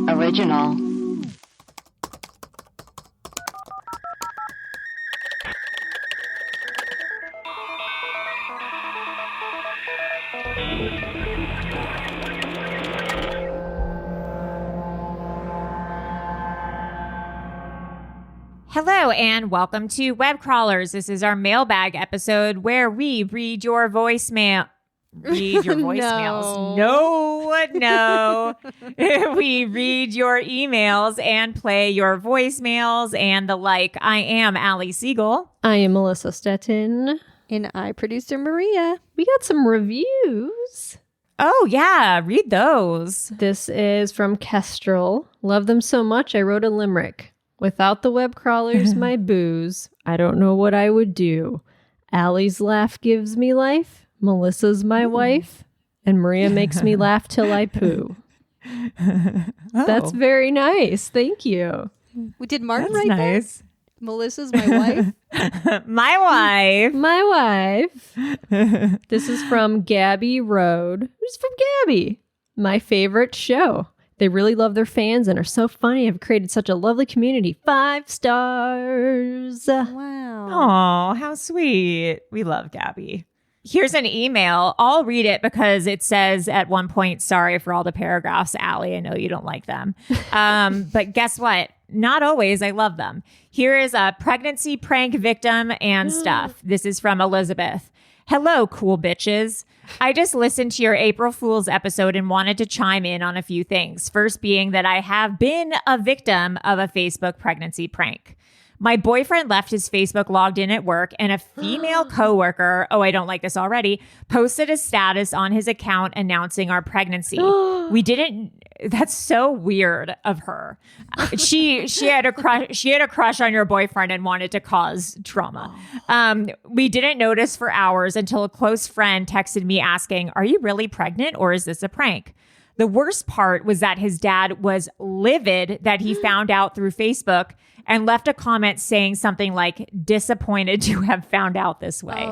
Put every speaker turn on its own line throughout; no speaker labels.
Original.
Hello and welcome to Web Crawlers. This is our mailbag episode where we read your voicemail. Read your voicemails. No. We read your emails and play your voicemails and the like. I am Allie Siegel.
I am Melissa Stettin.
And I, producer Maria.
We got some reviews.
Oh, yeah. Read those.
This is from Kestrel. Love them so much, I wrote a limerick. Without the web crawlers, my booze, I don't know what I would do. Allie's laugh gives me life. Melissa's my wife. And Maria makes me laugh till I poo. That's very nice. Thank you.
Did Martin
That's
write
nice.
that? Melissa's my wife?
My wife.
My wife. This is from Gabby Road. Who's from Gabby? My favorite show. They really love their fans and are so funny. Have created such a lovely community. 5 stars.
Wow.
Oh, how sweet. We love Gabby. Here's an email. I'll read it because it says at one point, sorry for all the paragraphs, Allie. I know you don't like them. But guess what? Not always. I love them. Here is a pregnancy prank victim and stuff. This is from Elizabeth. Hello, cool bitches. I just listened to your April Fool's episode and wanted to chime in on a few things. First being that I have been a victim of a Facebook pregnancy prank. My boyfriend left his Facebook logged in at work and a female coworker, I don't like this already, posted a status on his account announcing our pregnancy. That's so weird of her. She had a crush on your boyfriend and wanted to cause drama. We didn't notice for hours until a close friend texted me asking, "Are you really pregnant or is this a prank?" The worst part was that his dad was livid that he found out through Facebook and left a comment saying something like, disappointed to have found out this way.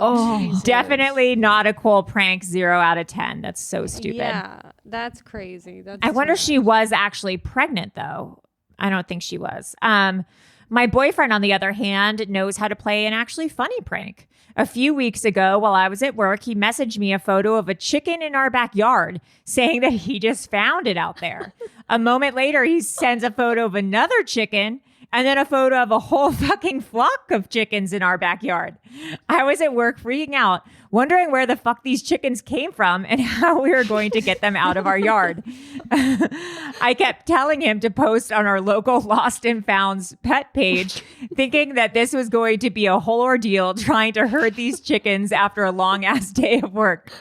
Definitely not a cool prank. 0 out of 10. That's so stupid.
Yeah, that's crazy.
I wonder if she was actually pregnant, though. I don't think she was. My boyfriend, on the other hand, knows how to play an actually funny prank. A few weeks ago, while I was at work, he messaged me a photo of a chicken in our backyard, saying that he just found it out there. A moment later, he sends a photo of another chicken and then a photo of a whole fucking flock of chickens in our backyard. I was at work freaking out, wondering where the fuck these chickens came from and how we were going to get them out of our yard. I kept telling him to post on our local Lost and Found's pet page, thinking that this was going to be a whole ordeal trying to herd these chickens after a long ass day of work.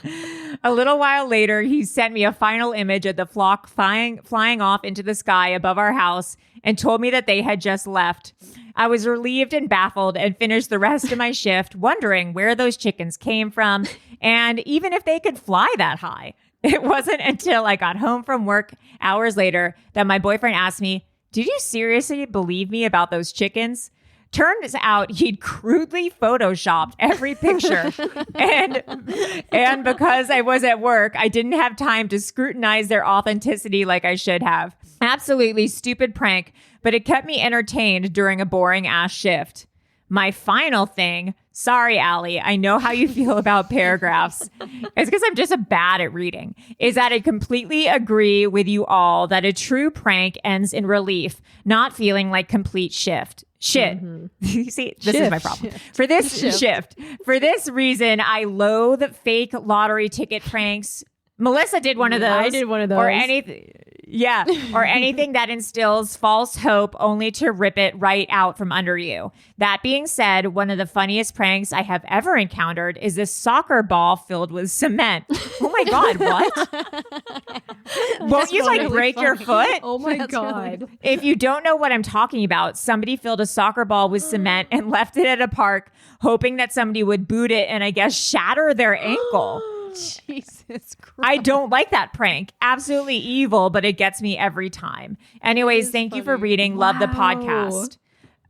A little while later, he sent me a final image of the flock flying off into the sky above our house and told me that they had just left. I was relieved and baffled and finished the rest of my shift wondering where those chickens came from and even if they could fly that high. It wasn't until I got home from work hours later that my boyfriend asked me, "Did you seriously believe me about those chickens?" Turns out he'd crudely photoshopped every picture. and because I was at work, I didn't have time to scrutinize their authenticity like I should have. Absolutely stupid prank, but it kept me entertained during a boring ass shift. My final thing, sorry, Allie, I know how you feel about paragraphs. It's because I'm just bad at reading, is that I completely agree with you all that a true prank ends in relief, not feeling like complete shit. You see, this is my problem. For this reason, I loathe fake lottery ticket pranks. Melissa did one of those.
I did one of those.
Or anything. Yeah. Or anything that instills false hope only to rip it right out from under you. That being said, one of the funniest pranks I have ever encountered is this soccer ball filled with cement. Oh my God, what? Won't you like break your foot?
Oh my
That's
God.
really
If you don't know what I'm talking about, somebody filled a soccer ball with cement and left it at a park, hoping that somebody would boot it and I guess shatter their ankle.
Jesus Christ.
I don't like that prank. Absolutely evil, but it gets me every time. Anyways, thank you for reading. Love the podcast.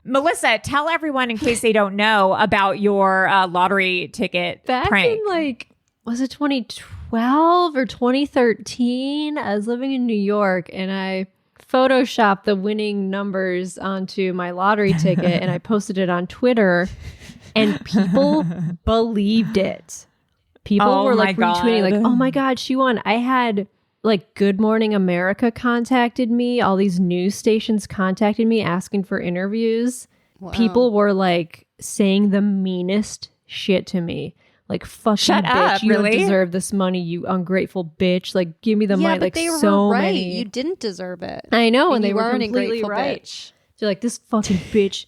Melissa, tell everyone in case they don't know about your lottery ticket
Back
prank.
in was it 2012 or 2013? I was living in New York and I photoshopped the winning numbers onto my lottery ticket and I posted it on Twitter, and people believed it. People were like retweeting, like, oh my God, she won. I had like Good Morning America contacted me. All these news stations contacted me asking for interviews.
Wow.
People were like saying the meanest shit to me. Like, fucking
Shut
bitch,
up,
you
really?
don't deserve this money, you ungrateful bitch. Like, give me the money.
but
Like,
they
so
were right.
many.
You didn't deserve it.
I know, and
And
they
you
were
are an
completely
ungrateful
right.
bitch.
They're like, this fucking bitch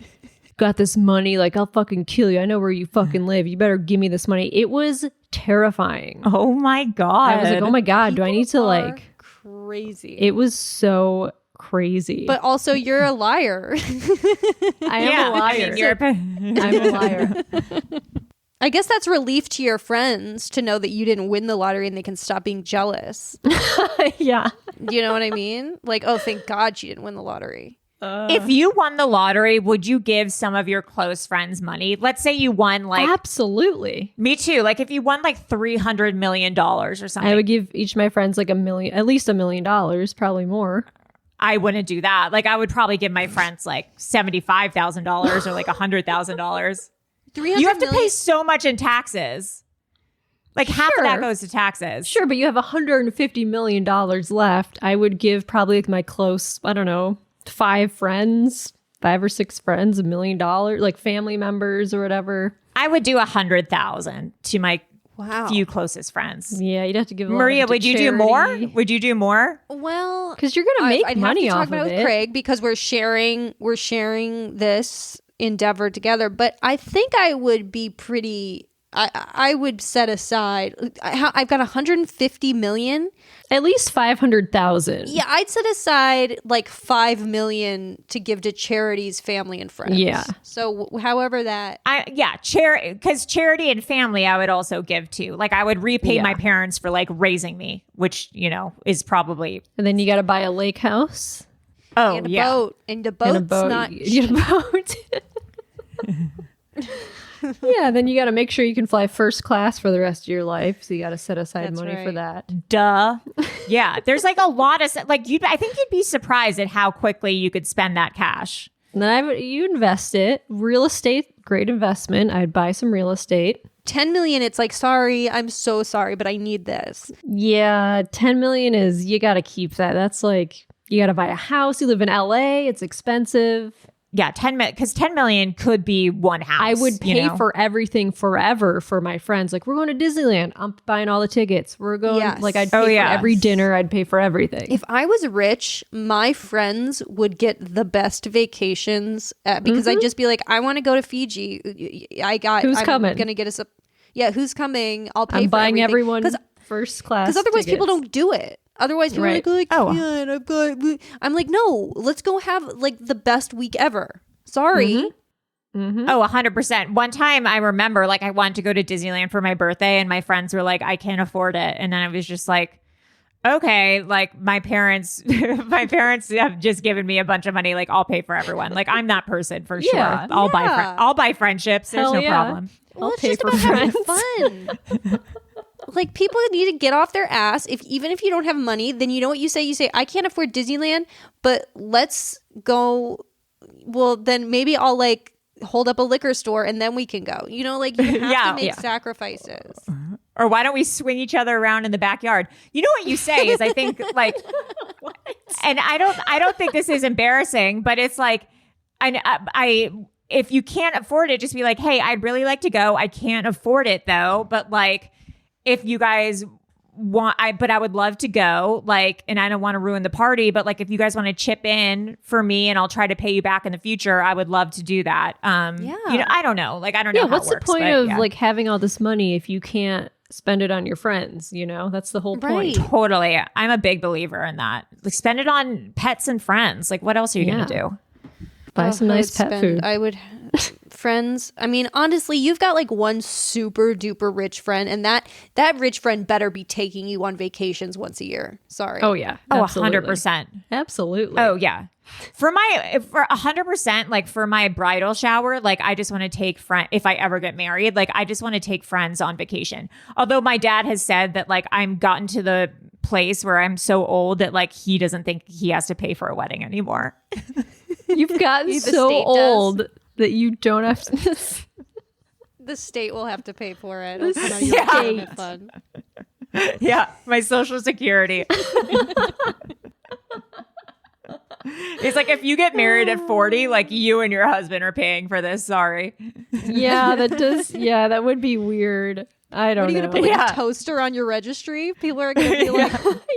got this money. Like, I'll fucking kill you. I know where you fucking live. You better give me this money. It was terrifying.
Oh my God.
I was like, oh my God, do I need to
People are
like...
crazy?
It was so crazy.
But also, you're a liar.
I am a liar. I'm a liar.
I guess that's relief to your friends to know that you didn't win the lottery and they can stop being jealous.
Yeah.
Do you know what I mean? Like, oh, thank God she didn't win the lottery.
If you won the lottery, would you give some of your close friends money? Let's say you won like...
Absolutely.
Me too. Like if you won like $300 million or something.
I would give each of my friends like at least $1 million, probably more.
I wouldn't do that. Like I would probably give my friends like $75,000 or like $100,000. You have to pay so much in taxes. Like half of that goes to taxes.
Sure, but you have $150 million left. I would give probably like my close, I don't know, 5 or 6 friends $1 million, like family members or whatever.
I would do 100,000 to my
Wow.
few closest friends.
Yeah, you'd have to give a lot
Maria,
of it to
would you do more?
charity.
Would you do more?
Well,
Because you're gonna make
I'd
money
have to
off
talk about
of
it with Craig because we're sharing this endeavor together. But I think I would be pretty. I would set aside. I've got 150 million.
At least 500,000.
Yeah, I'd set aside like 5 million to give to charities, family, and friends.
Yeah.
So however that.
Because charity and family, I would also give to. Like I would repay my parents for like raising me, which is probably.
And then you got to buy a lake house.
Oh
And a
yeah.
boat. And the boat's
And a boat.
not
You get a boat. Yeah, then you got to make sure you can fly first class for the rest of your life. So you got to set aside
That's
money for
right.
that.
Duh. Yeah. There's like a lot of like I think you'd be surprised at how quickly you could spend that cash.
And then you invest it. Real estate, great investment. I'd buy some real estate.
10 million. It's like, sorry, I'm so sorry, but I need this.
Yeah, 10 million is, you got to keep that. That's like, you got to buy a house. You live in LA. It's expensive.
Yeah, 10 million, because 10 million could be one house.
I would pay
you know?
for everything forever for my friends. Like, we're going to Disneyland. I'm buying all the tickets. We're going,
Yes.
like, I'd pay for every dinner. I'd pay for everything.
If I was rich, my friends would get the best vacations because I'd just be like, I want to go to Fiji.
Who's
I'm
coming?
Gonna get us a. Yeah, who's coming? I'll pay.
I'm
for
buying
everything.
everyone first class.
Because otherwise, people
tickets.
don't do it. Otherwise, people
Right.
are like,
Oh.
"Man, I've got." I'm like, no, let's go have like the best week ever. Sorry.
Mm-hmm.
Oh, 100%. One time I remember like I wanted to go to Disneyland for my birthday and my friends were like, I can't afford it. And then I was just like, okay, like my parents have just given me a bunch of money. Like I'll pay for everyone. Like I'm that person for sure.
Yeah.
I'll buy friendships. There's
Hell
no
yeah.
problem.
Well,
I'll
it's
pay
just
for
about having
friends.
fun. Like people need to get off their ass. Even if you don't have money, then you know what you say. You say, I can't afford Disneyland, but let's go. Well, then maybe I'll like hold up a liquor store and then we can go. You know, like you have to make sacrifices.
Or why don't we swing each other around in the backyard? You know what you say is I think like, and I don't think this is embarrassing, but it's like, I if you can't afford it, just be like, hey, I'd really like to go. I can't afford it though. But like, if you guys want, but I would love to go. Like, and I don't want to ruin the party, but like, if you guys want to chip in for me and I'll try to pay you back in the future, I would love to do that. I don't know. Like, I don't know.
Yeah,
how
what's
it
the
works,
point
but
of
yeah.
like having all this money if you can't spend it on your friends? You know, that's the whole point.
Right.
Totally. I'm a big believer in that. Like spend it on pets and friends. Like what else are you going to do?
Buy some
I
nice
would
pet food.
I would friends. I mean, honestly, you've got like one super duper rich friend, and that rich friend better be taking you on vacations once a year. Sorry.
Oh yeah.
Oh,
absolutely.
100%.
Absolutely.
Oh yeah. For 100%, like for my bridal shower, like I just want to take if I ever get married, like I just want to take friends on vacation. Although my dad has said that like I'm gotten to the place where I'm so old that like he doesn't think he has to pay for a wedding anymore.
You've gotten
The
so
state
old that you don't have to.
The state will have to pay for it. It'll come out of
The
your
state.
retirement fund.
Yeah, my Social Security. It's like if you get married at 40, like you and your husband are paying for this. Sorry.
Yeah, that does. Yeah, that would be weird. I don't
What are you
know.
going to put like
Yeah.
a toaster on your registry? People are going to be like,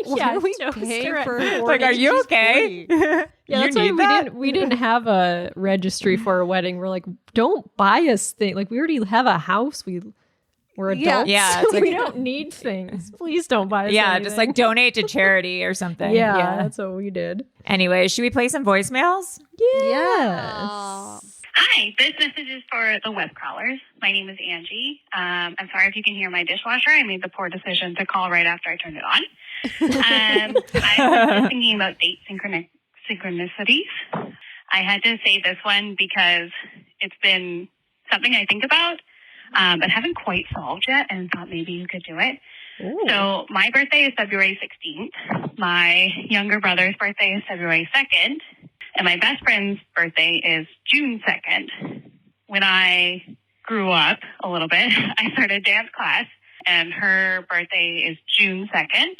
why
Yeah,
are we
toaster.
paying for
Like, are you
She's
okay?
40.
Yeah,
You
that's why
need that?
we didn't have a registry for a wedding. We're like, don't buy us things. Like we already have a house. We're
Yeah.
adults.
Yeah,
so
it's like-
we don't need things. Please don't buy us
Yeah,
anything.
just like donate to charity or something.
yeah, that's what we did.
Anyway, should we play some voicemails?
Yeah.
Hi, this message is for the web crawlers. My name is Angie. I'm sorry if you can hear my dishwasher. I made the poor decision to call right after I turned it on. I was just thinking about date synchronicities. I had to say this one because it's been something I think about, but haven't quite solved yet, and thought maybe you could do it.
Ooh.
So my birthday is February 16th. My younger brother's birthday is February 2nd. And my best friend's birthday is June 2nd. When I grew up a little bit, I started dance class, and her birthday is June 2nd.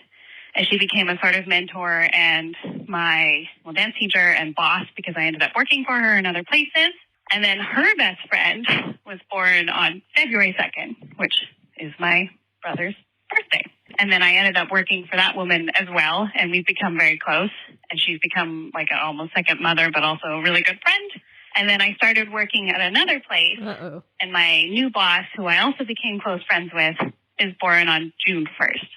And she became a sort of mentor and my dance teacher and boss because I ended up working for her in other places. And then her best friend was born on February 2nd, which is my brother's birthday. And then I ended up working for that woman as well, and we've become very close. And she's become like an almost second mother, but also a really good friend. And then I started working at another place,
Uh-oh.
and my new boss, who I also became close friends with, is born on June 1st.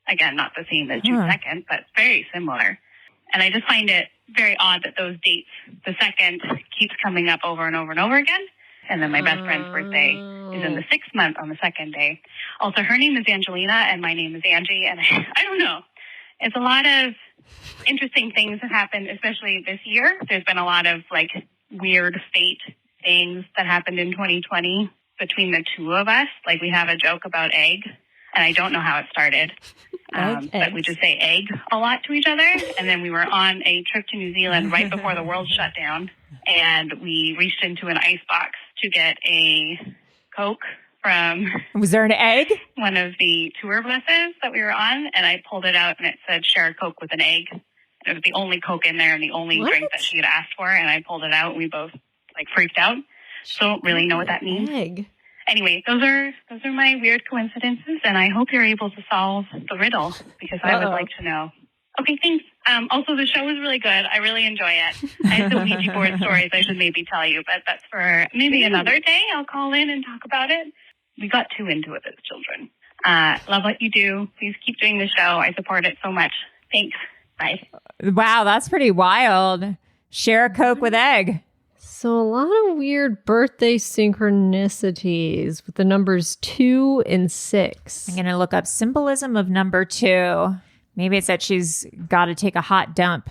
Again, not the same as June 2nd, but very similar. And I just find it very odd that those dates, the second, keeps coming up over and over and over again. And then my best friend's birthday is in the 6th month on the second day. Also, her name is Angelina, and my name is Angie. And I don't know. It's a lot of interesting things that happened, especially this year. There's been a lot of like weird fate things that happened in 2020 between the two of us. Like we have a joke about egg, and I don't know how it started. But we just say egg a lot to each other. And then we were on a trip to New Zealand right before the world shut down. And we reached into an ice box to get a Coke from
Was there an egg?
one of the tour buses that we were on. And I pulled it out and it said, share a Coke with an egg. It was the only Coke in there and the only
What?
drink that she had asked for. And I pulled it out and we both like freaked out. Don't really know what that means.
Egg.
Anyway, those are my weird coincidences, and I hope you're able to solve the riddle because I would
Uh-oh.
like to know. Okay, thanks. Also, the show was really good. I really enjoy it. I have some Ouija board stories I should maybe tell you, but that's for maybe another day. I'll call in and talk about it. We got too into it as children. Love what you do. Please keep doing the show. I support it so much. Thanks. Bye.
Wow, that's pretty wild. Share a Coke with egg.
So a lot of weird birthday synchronicities with the numbers 2 and 6.
I'm going to look up symbolism of number 2. Maybe it's that she's got to take a hot dump.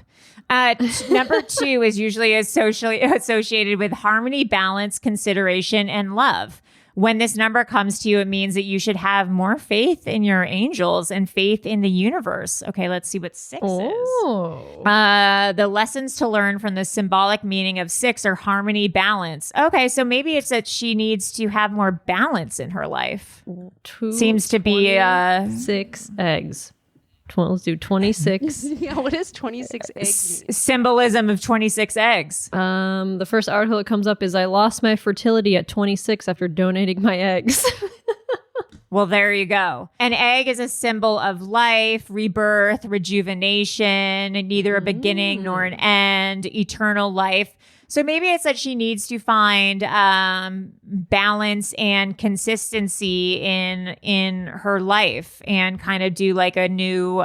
Number 2 is usually associated with harmony, balance, consideration, and love. When this number comes to you, it means that you should have more faith in your angels and faith in the universe. Okay, let's see what 6 is.
Oh.
The lessons to learn from the symbolic meaning of 6 are harmony, balance. Okay, so maybe it's that she needs to have more balance in her life.
2,
Seems to be
6 eggs. Let's do 26.
Yeah, what is 26 eggs mean?
symbolism of 26 eggs.
The first article that comes up is I lost my fertility at 26 after donating my eggs.
Well, there you go. An egg is a symbol of life, rebirth, rejuvenation, neither a beginning nor an end, eternal life. So maybe it's that she needs to find balance and consistency in her life and kind of do like a new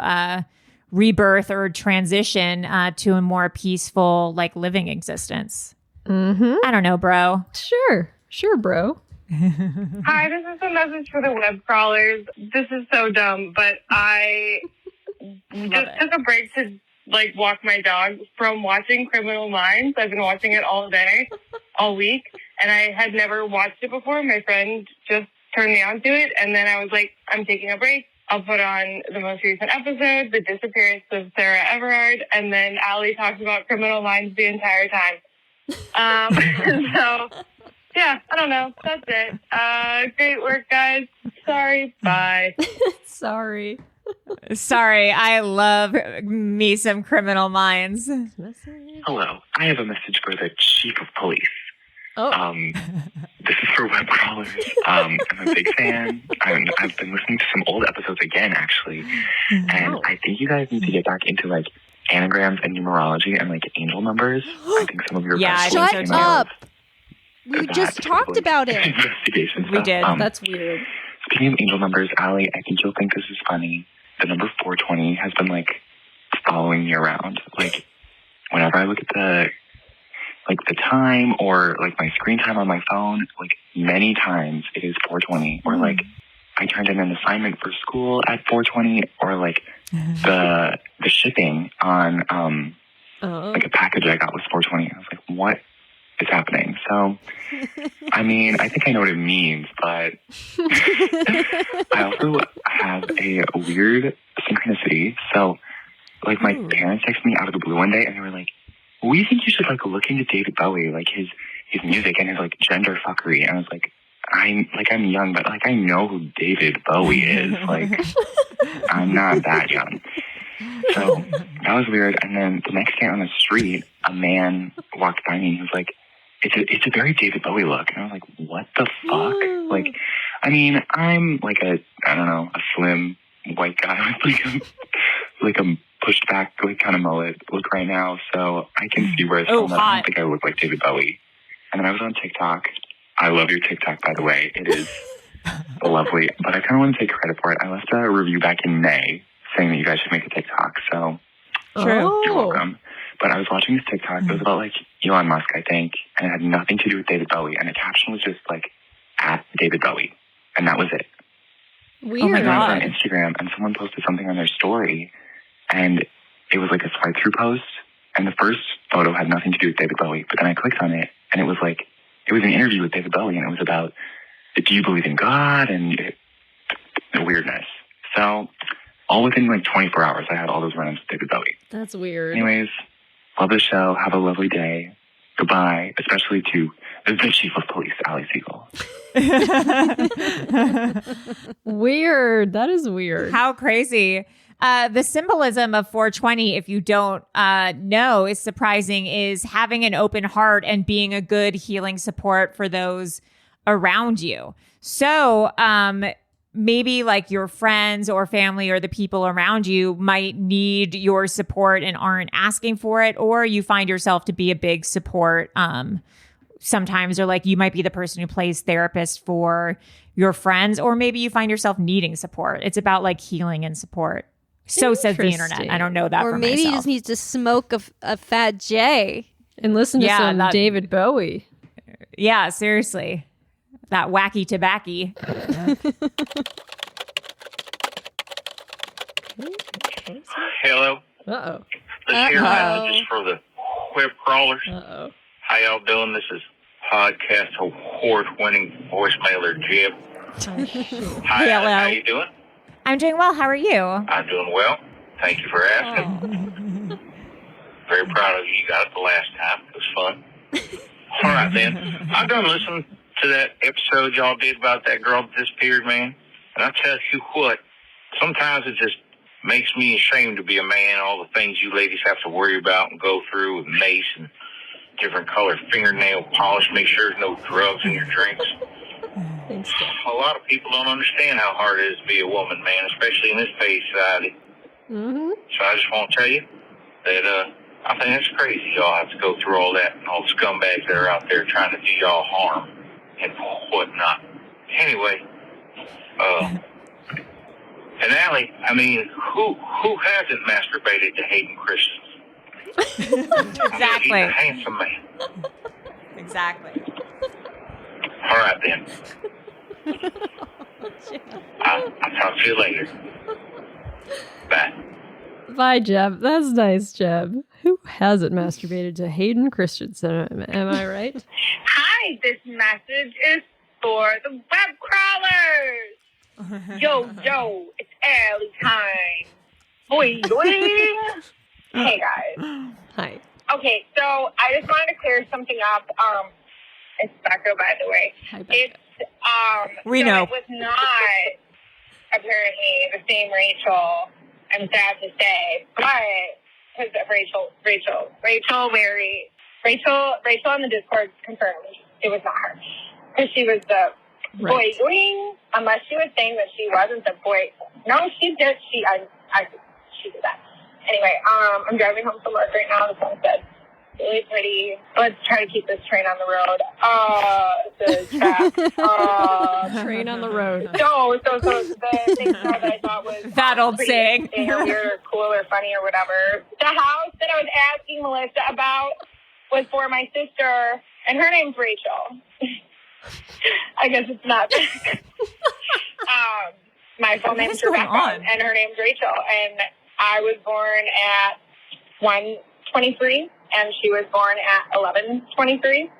rebirth or transition to a more peaceful, like living existence.
Mm-hmm.
I don't know, bro.
Sure, bro.
Hi, this is a message for the web crawlers. This is so dumb, but I just took a break to walk my dog from watching Criminal Minds. I've been watching it all day, all week, and I had never watched it before. My friend just turned me on to it, and then I was like, I'm taking a break. I'll put on the most recent episode, the disappearance of Sarah Everard, and then Allie talks about Criminal Minds the entire time. So, yeah, I don't know. That's it. Great work, guys. Sorry. Bye.
Sorry.
Sorry, I love me some Criminal Minds.
Hello, I have a message for the chief of police.
Oh.
This is for web crawlers. I'm a big fan. I've been listening to some old episodes again, actually, and I think you guys need to get back into like anagrams and numerology and like angel numbers. I think some of your
Shut up. We just talked about it.
Investigation
We
stuff.
did.
That's weird.
Speaking of angel numbers, Allie, I think you'll think this is funny. The number 420 has been like following me around. Like whenever I look at the time or like my screen time on my phone, like many times it is 420 or like I turned in an assignment for school at 420 or like the shipping on like a package I got was 420. I was like, what is happening? So, I mean, I think I know what it means, but I also have a weird synchronicity. So, like, my parents texted me out of the blue one day, and they were like, "We think you should like look into David Bowie, like his music and his like gender fuckery." And I was like, I'm young, but like I know who David Bowie is. Like, I'm not that young. So that was weird. And then the next day on the street, a man walked by me and he was like, it's a very David Bowie look. And I was like, what the fuck? Like, I mean, I'm like a slim white guy with like a pushed back, like kind of mullet look right now. So I can see where it's from. I don't think I look like David Bowie. And then I was on TikTok. I love your TikTok, by the way. It is lovely. But I kind of want to take credit for it. I left a review back in May saying that you guys should make a TikTok. So you're welcome. But I was watching this TikTok. It was about like Elon Musk, I think, and it had nothing to do with David Bowie. And the caption was just like at David Bowie, and that was it.
Weird.
Oh my
And then I was
God.
on Instagram, and someone posted something on their story, and it was like a swipe through post. And the first photo had nothing to do with David Bowie, but then I clicked on it, and it was like it was an interview with David Bowie, and it was about do you believe in God and the weirdness. So all within like 24 hours, I had all those run-ins with David Bowie.
That's weird.
Anyways, love the show. Have a lovely day. Goodbye, especially to the chief of police, Allie Siegel.
Weird. That is weird.
How crazy. The symbolism of 420, if you don't know, is surprising, is having an open heart and being a good healing support for those around you. So maybe like your friends or family or the people around you might need your support and aren't asking for it, or you find yourself to be a big support sometimes, or like you might be the person who plays therapist for your friends, or maybe you find yourself needing support. It's about like healing and support. So says the internet. I don't know that
Or
for
maybe
myself.
he just needs to smoke a fat J.
And listen to some David Bowie.
Yeah, seriously. That wacky tobacco.
Hello.
Uh-oh.
This here message is for the web crawlers.
Uh-oh.
How y'all doing? This is podcast award-winning voicemailer Jeb. Hi,
Hello.
how you doing?
I'm doing well. How are you?
I'm doing well. Thank you for asking. Very proud of you. You got it the last time. It was fun. All right, then. I done listened to that episode y'all did about that girl that disappeared, man. And I tell you what, sometimes it just makes me ashamed to be a man, all the things you ladies have to worry about and go through with mace and different color fingernail polish, make sure there's no drugs in your drinks.
Thanks, Jeff.
A lot of people don't understand how hard it is to be a woman, man, especially in this day society.
Mm-hmm.
So I just want to tell you that I think that's crazy. Y'all have to go through all that and all the scumbags that are out there trying to do y'all harm and whatnot. Anyway, and Allie, I mean, who hasn't masturbated to Hayden Christensen?
Exactly.
He's a handsome man.
Exactly.
All right, then. I'll talk to you later. Bye.
Bye, Jeb. That's nice, Jeb. Who hasn't masturbated to Hayden Christensen? Am I right?
Hi, this message is for the web crawlers. Yo, it's Allie time. Boing, boing. Hey, guys.
Hi.
Okay, so I just wanted to clear something up. It's Becca, by the way.
Hi, Becca.
We know.
It was not apparently the same Rachel, I'm sad to say, but because of Rachel on the Discord confirmed it was not her. Because she was the boy doing, unless she was saying that she wasn't the boy. No, she did. She did that. Anyway, I'm driving home from work right now. The sunset's really pretty. Let's try to keep this train on the road. The track.
Train on the road.
So the thing that I thought was
That old
pretty
saying.
interesting or weird or cool or funny or whatever. The house that I was asking Melissa about was for my sister, and her name's Rachel. I guess it's not. My full name's Rebecca, and her name's Rachel. And I was born at 1:23, and she was born at 11:23,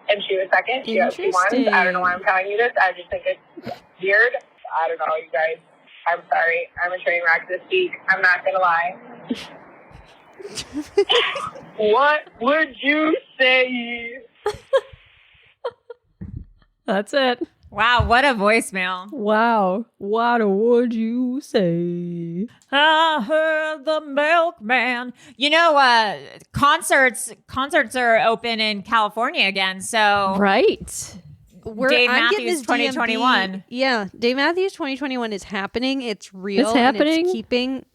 and she was second. She has 2 ones. I don't know why I'm telling you this. I just think it's weird. I don't know, you guys. I'm sorry. I'm a train wreck this week. I'm not going to lie. What would you say?
That's it.
Wow, what a voicemail.
Wow. What would you say?
I heard the milkman. You know, concerts are open in California again. So
Right.
Dave
I'm getting
Matthews
this
2021.
DMV. Yeah, Dave Matthews 2021 is happening. It's real.
It's happening?
And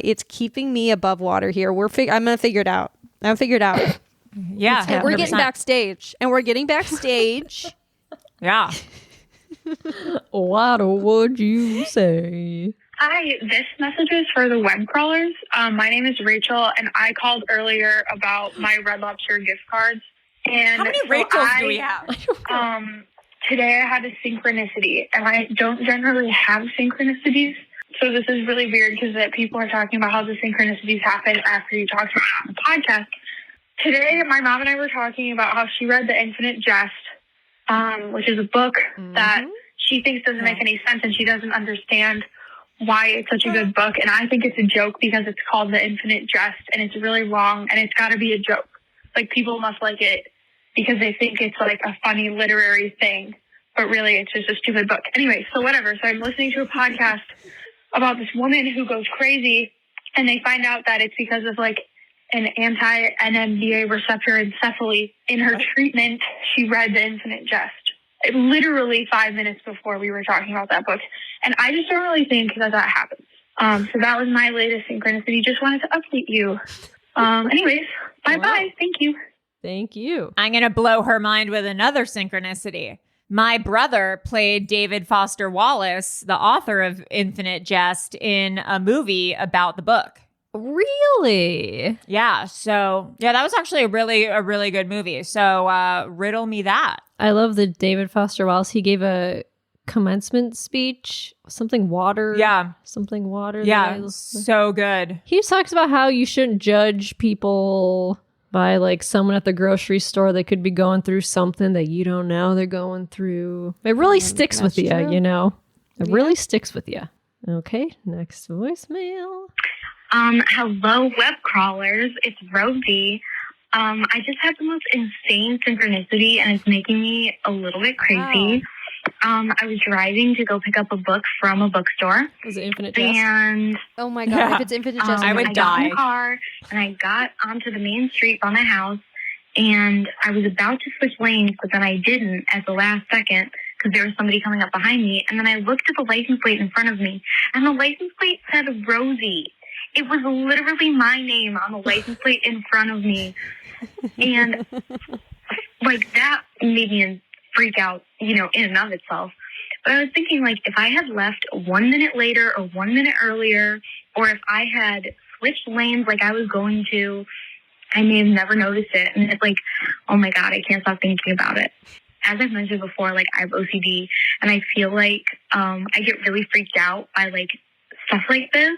it's keeping me above water here. I'm gonna figure it out. I'm figured out.
Yeah.
And we're getting
100%.
backstage.
Yeah.
What would you say?
Hi, this message is for the web crawlers. My name is Rachel, and I called earlier about my Red Lobster gift cards. And
How many Rachels do we have?
Today I had a synchronicity, and I don't generally have synchronicities. So this is really weird because people are talking about how the synchronicities happen after you talk about it on the podcast. Today, my mom and I were talking about how she read The Infinite Jest, which is a book that she thinks doesn't make any sense, and she doesn't understand why it's such a good book. And I think it's a joke because it's called The Infinite Jest, and it's really wrong, and it's got to be a joke. Like, people must like it because they think it's like a funny literary thing, but really it's just a stupid book. Anyway, so whatever. So I'm listening to a podcast about this woman who goes crazy, and they find out that it's because of like an anti-NMDA receptor encephaly. In her treatment, she read The Infinite Jest. Literally 5 minutes before we were talking about that book. And I just don't really think that happens. So that was my latest synchronicity. Just wanted to update you. Anyways, bye-bye. Thank you.
Thank you.
I'm going to blow her mind with another synchronicity. My brother played David Foster Wallace, the author of Infinite Jest, in a movie about the book.
Really?
Yeah. So, yeah, that was actually a really good movie. So, riddle me that.
I love that David Foster Wallace, he gave a commencement speech, something water.
Yeah.
Something water.
Yeah. So good.
He talks about how you shouldn't judge people by like someone at the grocery store that could be going through something that you don't know they're going through. It really sticks with you, you know? It really sticks with you. Okay, next voicemail.
Hello, web crawlers. It's Rosie. I just had the most insane synchronicity, and it's making me a little bit crazy. Wow. I was driving to go pick up a book from a bookstore.
Was it Infinite Jest?
And
oh my God, if it's Infinite Jest,
I would
I
die.
got in the car, and I got onto the main street by my house, and I was about to switch lanes, but then I didn't at the last second because there was somebody coming up behind me. And then I looked at the license plate in front of me, and the license plate said Rosie. It was literally my name on the license plate in front of me. And like that made me freak out, you know, in and of itself. But I was thinking, like, if I had left 1 minute later or 1 minute earlier, or if I had switched lanes like I was going to, I may have never noticed it. And it's like, oh my God, I can't stop thinking about it. As I've mentioned before, like, I have OCD, and I feel like I get really freaked out by like stuff like this.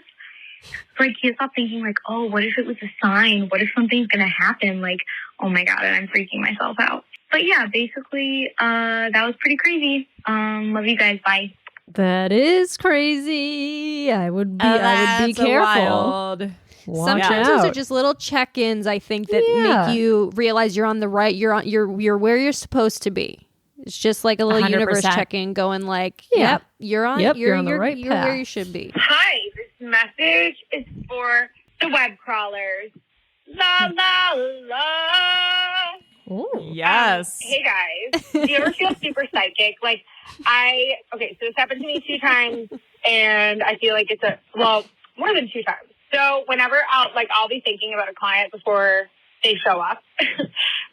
So I can't stop thinking, like, oh, what if it was a sign? What if something's going to happen? Like, oh my God, and I'm freaking myself out. But yeah, basically, that was pretty crazy. Love you guys. Bye.
That is crazy. I would be careful.
Wild.
Sometimes those are just little check-ins, I think, that make you realize you're on the right, you're where you're supposed to be. It's just like a little
100%.
universe check-in going like, yep, you're on the right path. You're where you should be.
Hi, this message is for the web crawlers. La la la.
Ooh.
Yes.
Hey guys, do you ever feel super psychic? Like so this happened to me 2 times, and I feel like it's more than 2 times. So whenever I'll be thinking about a client before they show up,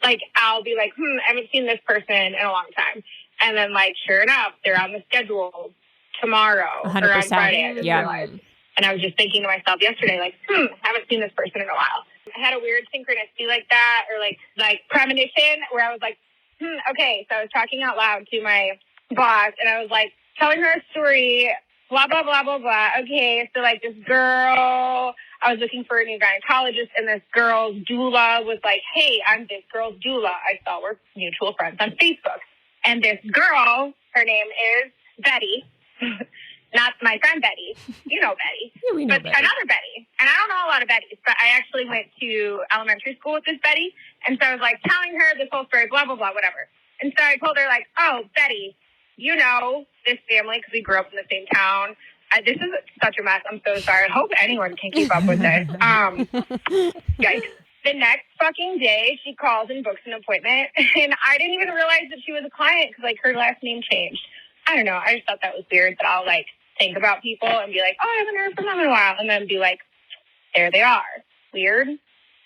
like I'll be like, I haven't seen this person in a long time, and then like sure enough, they're on the schedule tomorrow
100%.
or on Friday. I just realized. And I was just thinking to myself yesterday, like, haven't seen this person in a while. I had a weird synchronicity like that, or like premonition, where I was like, okay. So I was talking out loud to my boss, and I was like telling her a story, blah, blah, blah, blah, blah. Okay, so like this girl, I was looking for a new gynecologist, and this girl's doula was like, hey, I'm this girl's doula. I saw we're mutual friends on Facebook. And this girl, her name is Betty. Not my friend Betty. You know Betty.
Yeah, we know
but
Betty.
another Betty. And I don't know a lot of Bettys, but I actually went to elementary school with this Betty. And so I was like telling her this whole story, blah, blah, blah, whatever. And so I told her like, oh, Betty, you know this family because we grew up in the same town. This is such a mess. I'm so sorry. I hope anyone can keep up with this. Yikes. The next fucking day, she calls and books an appointment. And I didn't even realize that she was a client because like her last name changed. I don't know. I just thought that was weird that I'll like think about people and be like, oh, I haven't heard from them in a while. And then be like, there they are. Weird.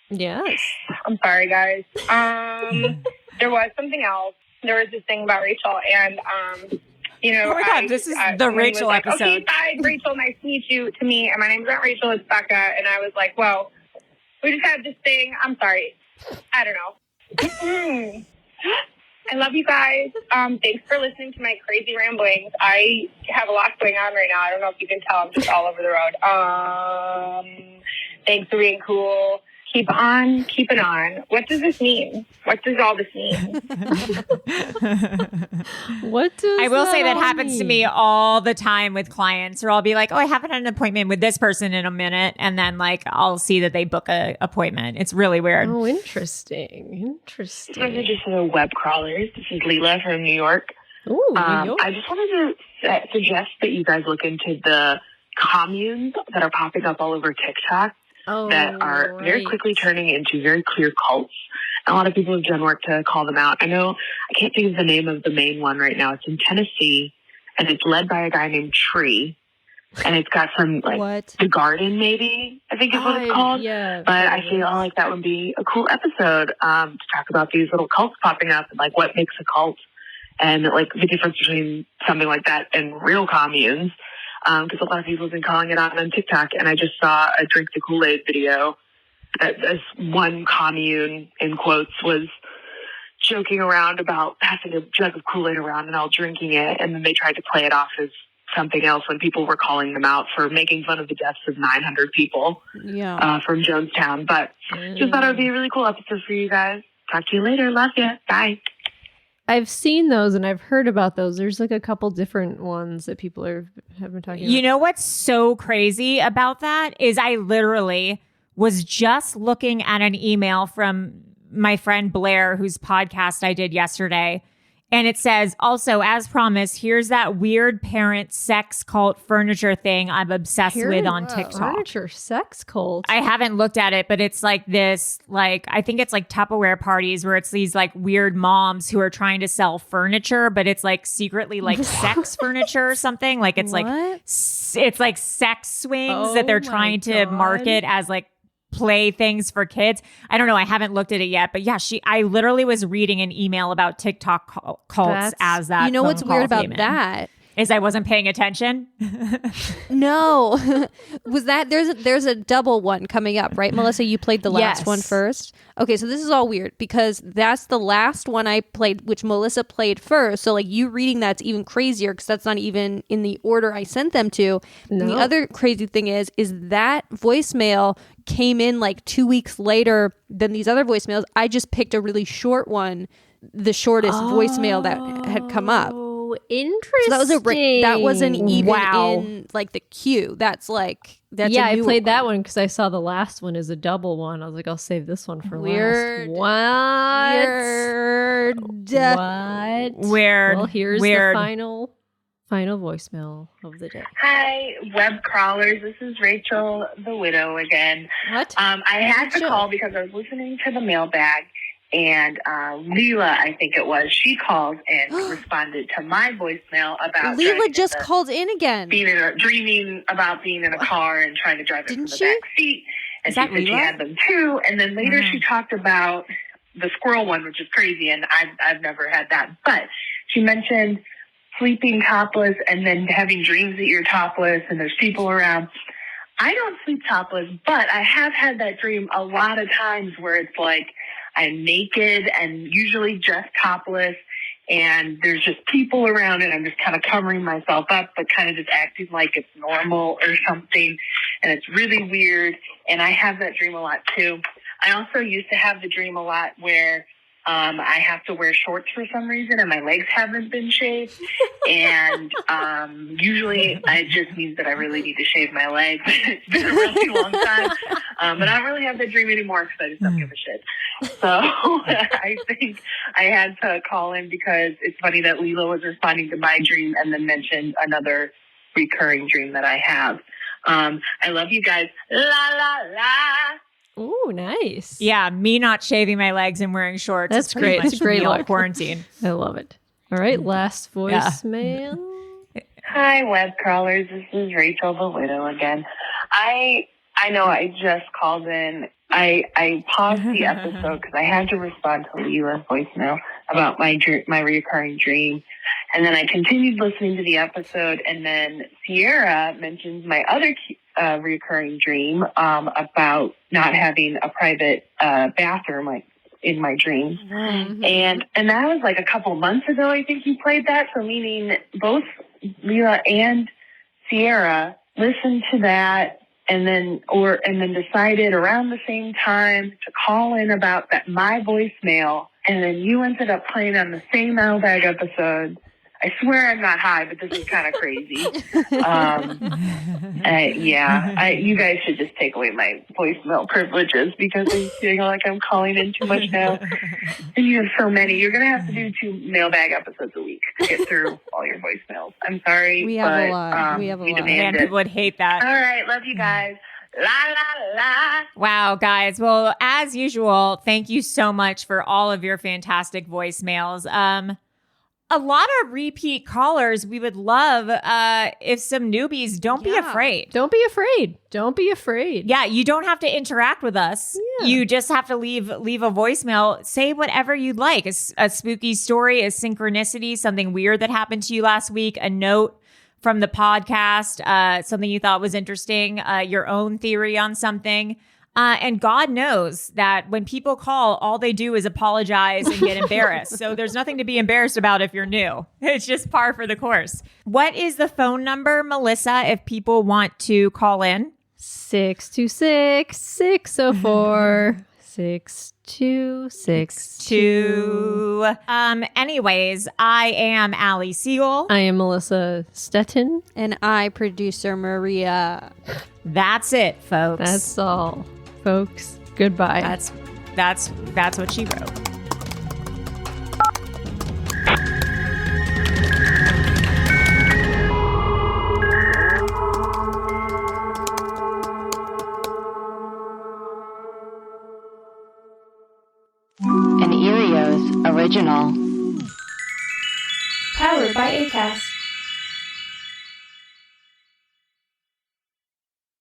Yes.
I'm sorry, guys. There was something else. There was this thing about Rachel, and you know,
Oh my God, this is the Rachel
was like,
episode.
Okay, bye, Rachel. Nice to meet you. To me, and my name's not Rachel. It's Becca. And I was like, well, we just had this thing. I'm sorry. I don't know. I love you guys. Thanks for listening to my crazy ramblings. I have a lot going on right now. I don't know if you can tell. I'm just all over the road. Thanks for being cool. Keep on keeping on. What does this mean? What does all this mean?
What does
I will say that
all
happens to
mean?
me all the time with clients, or I'll be like, oh, I haven't had an appointment with this person in a minute. And then like, I'll see that they book a appointment. It's really weird.
Oh, interesting.
This is just the web crawlers. This is Leela from New York.
Ooh, New York.
I just wanted to suggest that you guys look into the communes that are popping up all over TikTok that are very quickly turning into very clear cults. A lot of people have done work to call them out. I know, I can't think of the name of the main one right now. It's in Tennessee, and it's led by a guy named Tree. And it's got some, like, The Garden, maybe, I think is what it's called.
Yeah,
but I feel like that would be a cool episode to talk about these little cults popping up and, like, what makes a cult and, like, the difference between something like that and real communes. Because a lot of people have been calling it out on TikTok. And I just saw a Drink the Kool-Aid video that this one commune, in quotes, was joking around about passing a jug of Kool-Aid around and all drinking it. And then they tried to play it off as something else when people were calling them out for making fun of the deaths of 900 people from Jonestown. But just thought it would be a really cool episode for you guys. Talk to you later. Love you. Bye.
I've seen those and I've heard about those. There's like a couple different ones that people have been talking about.
You know what's so crazy about that is I literally was just looking at an email from my friend Blair, whose podcast I did yesterday. And it says, also, as promised, here's that weird parent sex cult furniture thing I'm obsessed with on TikTok.
Furniture sex cult?
I haven't looked at it, but it's like this, like, I think it's like Tupperware parties where it's these like weird moms who are trying to sell furniture, but it's like secretly like sex furniture or something. Like it's like, it's like sex swings that they're trying to market as like play things for kids. I don't know. I haven't looked at it yet, but yeah, I literally was reading an email about TikTok cults as that.
You know what's weird about that?
Is I wasn't paying attention.
No. Was that there's a double one coming up, right? Melissa, you played the last one first. Okay, so this is all weird because that's the last one I played, which Melissa played first. So like you reading that's even crazier because that's not even in the order I sent them to. No. The other crazy thing is that voicemail came in like 2 weeks later than these other voicemails. I just picked a really short one, the shortest voicemail that had come up.
Oh, interesting.
So that wasn't even
Wow.
in like the queue. That's a
I
newer
played that one because I saw the last one is a double one. I was like, I'll save this one for
Weird.
last.
Weird.
What?
Weird.
Well, here's
Weird.
the final voicemail of the day.
Hi, web crawlers. This is Rachel, the widow again.
What?
I had to call because I was listening to the mailbag, and Leela, I think it was, she called and responded to my voicemail about
Leela just called in again.
dreaming about being in a car and trying to drive it
Didn't
from the
she?
back seat. And
Is
she
that
said she
Leela?
had them too. And then later she talked about the squirrel one, which is crazy, and I've never had that. But she mentioned sleeping topless and then having dreams that you're topless and there's people around. I don't sleep topless, but I have had that dream a lot of times where it's like I'm naked and usually just topless, and there's just people around and I'm just kind of covering myself up, but kind of just acting like it's normal or something. And it's really weird. And I have that dream a lot too. I also used to have the dream a lot where I have to wear shorts for some reason and my legs haven't been shaved. And usually it just means that I really need to shave my legs. It's been a really long time. But I don't really have that dream anymore because I just don't give a shit. So I think I had to call in because it's funny that Leela was responding to my dream and then mentioned another recurring dream that I have. I love you guys. La, la, la.
Ooh, nice.
Yeah, me not shaving my legs and wearing shorts.
That's
is pretty
great.
much
That's a great
me all
look.
quarantine.
I love it. All right, last voicemail.
Hi, web crawlers. This is Rachel, the widow again. I know I just called in. I paused the episode because I had to respond to Leela's voicemail about my recurring dream. And then I continued listening to the episode, and then Sierra mentions my other recurring dream about not having a private bathroom in my dreams.
Mm-hmm.
And that was like a couple months ago, I think you played that. So meaning both Leela and Sierra listened to that and then decided around the same time to call in about my voicemail. And then you ended up playing on the same mailbag episode. I swear I'm not high, but this is kind of crazy. You guys should just take away my voicemail privileges because I'm feeling like I'm calling in too much now. And you have so many. You're going to have to do 2 mailbag episodes a week to get through all your voicemails. I'm sorry.
We have a lot. We have a lot.
demand
Man,
it.
people would hate that.
All right. Love you guys. La, la, la.
Wow, guys. Well, as usual, thank you so much for all of your fantastic voicemails. A lot of repeat callers. We would love if some newbies don't be afraid.
Don't be afraid. Don't be afraid.
Yeah, you don't have to interact with us.
Yeah.
You just have to leave a voicemail. Say whatever you'd like. A spooky story, a synchronicity, something weird that happened to you last week, a note from the podcast, something you thought was interesting, your own theory on something. And God knows that when people call, all they do is apologize and get embarrassed. So there's nothing to be embarrassed about if you're new. It's just par for the course. What is the phone number, Melissa, if people want to call in?
626-604-6262.
Anyways, I am Allie Siegel.
I am Melissa Stettin.
And I, producer Maria.
That's it, folks.
That's all, folks. Goodbye.
That's what she wrote.
An Erios original.
Powered by Acast.